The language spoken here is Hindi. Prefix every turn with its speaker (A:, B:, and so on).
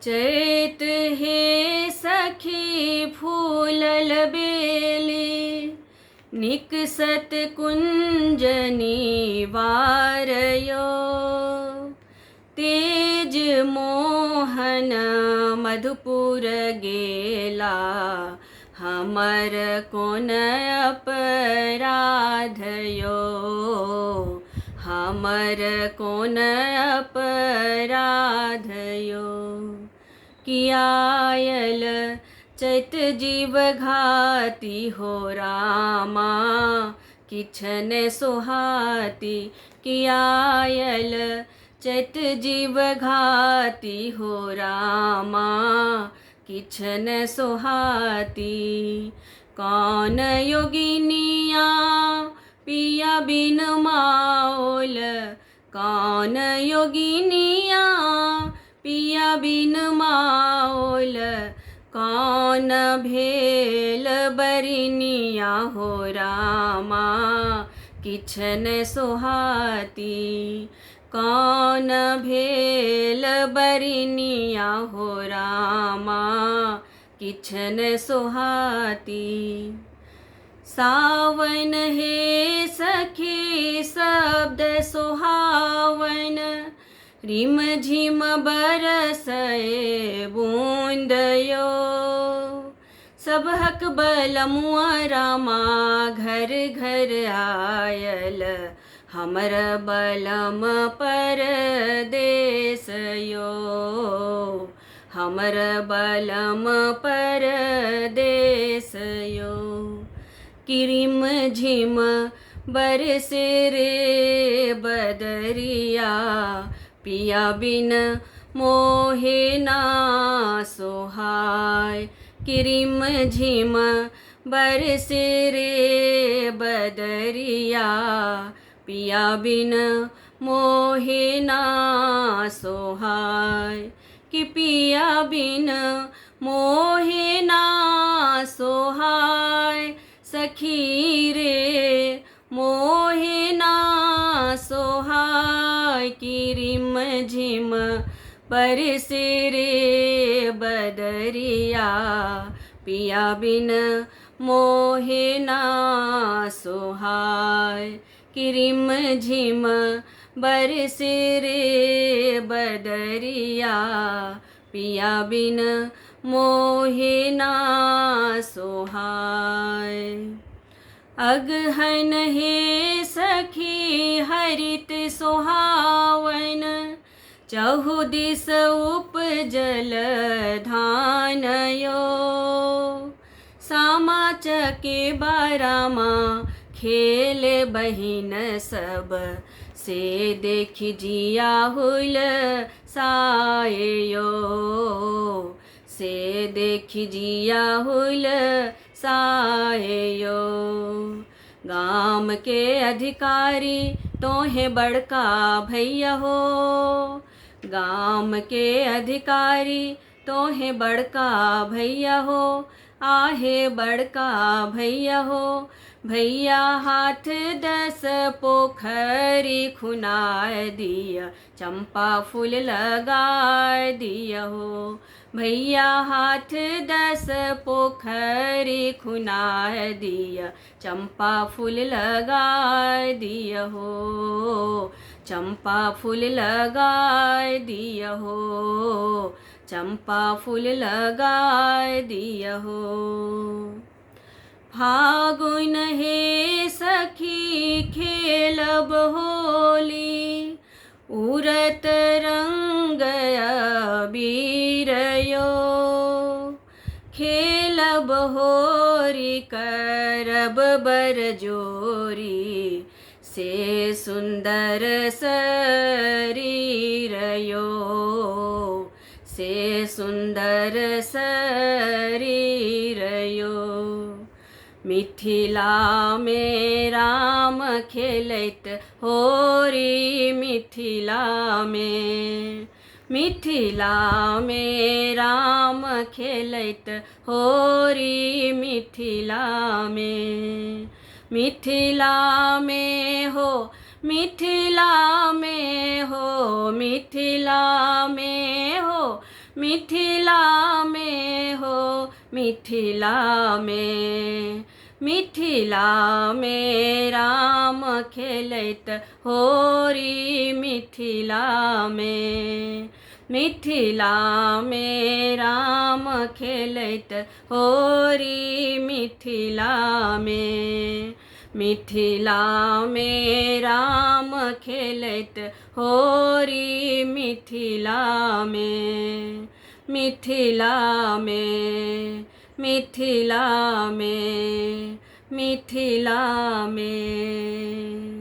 A: चैत हे सखी फूलल बेली, निकसत कुंजनी वारयो। तेज मोहन मधुपुर गेला, हमर कोन अपराधयो। हमर कोन अपराधयो। कियायल चैत जीव घाती हो रामा, किछन सोहाती। कियायल चैत जीव घाती हो रामा, किछन सोहाती। कौन योगिनिया पिया बिन माओल, कौन योगिनिया पिया बिन माओल। कौन भेल बरिनिया हो रामा, किछन सोहाती। कौन भेल बरिनिया हो रामा, किछन सोहाती। सावन हे सखी शब्द सोहावन, रिम झिम बरसए बूंदयो। सबहक बलमुआ रामा घर घर आयल, हमर बलम परदेसयो। हमर बलम परदेसयो। किरिम झिम बरसे रे बदरिया, पिया बिन मोहे ना सोहाय। किरिम झिम बरसे रे बदरिया, पिया बिन मोहे ना सोहाय। कि पिया बिन मोहे ना सोहाय, सखी रे मोहे ना सोहाय। किरिम झिम बरसे रे बदरिया, पिया बिन मोहे ना सोहाय। किरिम झिम बरसे रे बदरिया, पिया बिन मोहे ना सोहाय। अगहन हे सखी हरित सोहावन, चहु दिस उपजल धानयो। सामा चके बारामा खेल बहिन सब, से देखि जिया हुल सायो। से देखि जिया हुल सायो। गाम के अधिकारी तोहे बड़का भैया हो। गाम के अधिकारी तोहे बड़का भैया हो। आहे बड़का भैया हो। भैया हाथ 10 पोखरी खुनाए दिया, चंपा फूल लगाए दिया हो। भैया हाथ 10 पोखरी खुनाए दिया, चंपा फूल लगाए दिया हो। चंपा फूल लगाए दिया हो। चंपा फूल लगाए दिया हो। फागुन हे सखी खेलब होली, उरत रंग अबीरयो। खेलब होरी करब बरजोरी, से सुंदर शरीरयो। से सुंदर शरीरयो। मिथिला में राम खेलैत होरी, मिथिला में। मिथिला में राम खेलैत होरी, मिथिला में। मिथिला में हो। मिथिला में हो। मिथिला में हो। मिथिला में हो मिथिला में, मिथिला में राम खेलैत होरी मिथिला में, मिथिला में राम खेलैत होरी मिथिला में, मिथिला में राम खेलैत होरी मिथिला में, मिथिला में, मिथिला में, मिथिला में।